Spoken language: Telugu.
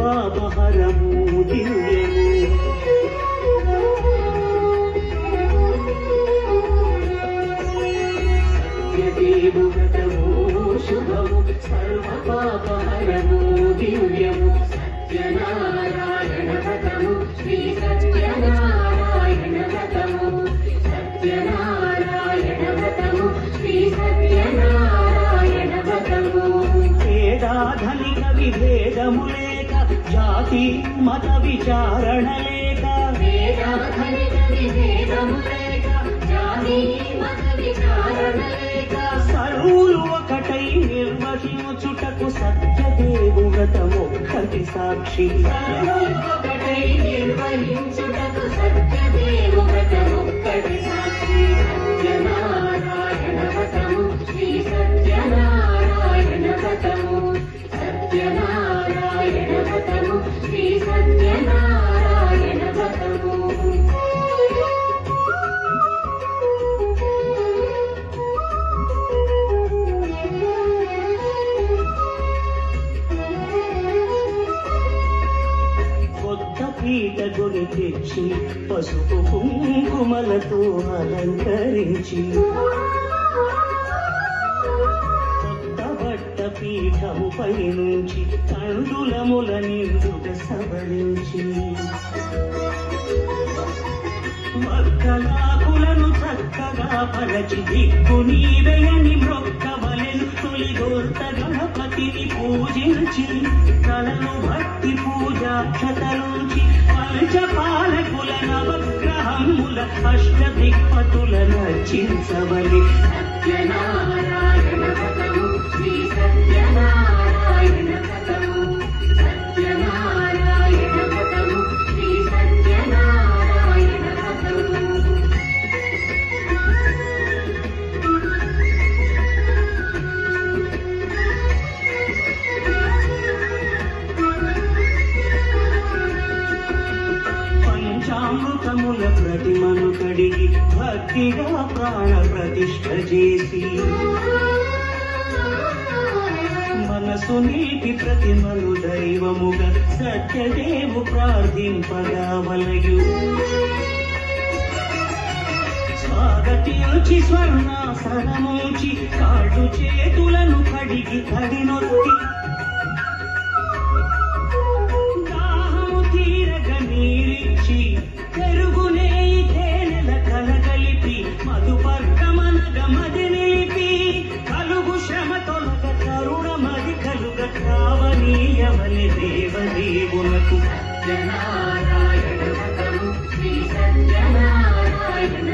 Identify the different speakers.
Speaker 1: పాపహరము దివ్యము సత్యదేవు వ్రతము శుభము సర్వ పాపహరము దివ్యము సత్యనారాయణ వ్రతము శ్రీ సత్యనారాయణ వ్రతము సత్యనారాయణ వ్రతము శ్రీ సత్యనారాయణ వ్రతము వేదాధనిక విభేదము లేక జాతి మత విచారణ లేక వేదాధనిక విభేదము లేక జాతి మత విచారణ లేక సర్వులు ఒకటై నిర్వహించుటకు సత్యదేవు వ్రతము ఒక్కటి సాక్షి ఒకటై నిర్వహించుటకు సత్యదేవు వ్రతము ఒక్కటి సాక్షి సత్యనారాయణ వ్రతము శ్రీ సత్యనారాయణ వ్రతము సత్యనారాయణ వ్రతము శ్రీ సత్యనారాయణ వ్రతము పీట గురి తెచ్చి పసుపు కుంకుమలతో అలంకరించి కొత్త బట్ట పీఠముపై నుంచి కండులముల నిండుగా సవరించి వక్కలాకులను చక్కగా పరచి దిక్కు నీవేయని మ్రొక్కవలెను తొలిగోర్త గణపతిని పూజించి తలను భక్తి పూజాక్షతలుంచి పంచపాలకుల నవగ్రహముల అష్టదిక్పతుల నర్చించవలి సత్యనారాయణ వ్రతము శ్రీ సత్యనారాయణ వ్రతము సత్యనారాయణ వ్రతము శ్రీ సత్యనారాయణ వ్రతము పంచామృతముల ప్రతిమను కడిగి భక్తిగా ప్రాణ ప్రతిష్ఠ చేసి మనసు నీటి ప్రతిమను దైవముగా సత్యదేవు ప్రార్థింపగా వలయు స్వాగతించి స్వర్ణాసనముంచి కాళ్ళు చేతులను కడిగి కడినొత్తి దాహము తీరగ నీరిచ్చి పెరుగునే తేనెల కలగలిపి మధుపర్కమనగ మది నిలిపి కలుగు శ్రమ తొలగ కరుణ మది కలుగ కావనీయవని దేవదేవులకు సత్యనారాయణ వ్రతము శ్రీ సత్యనారాయణ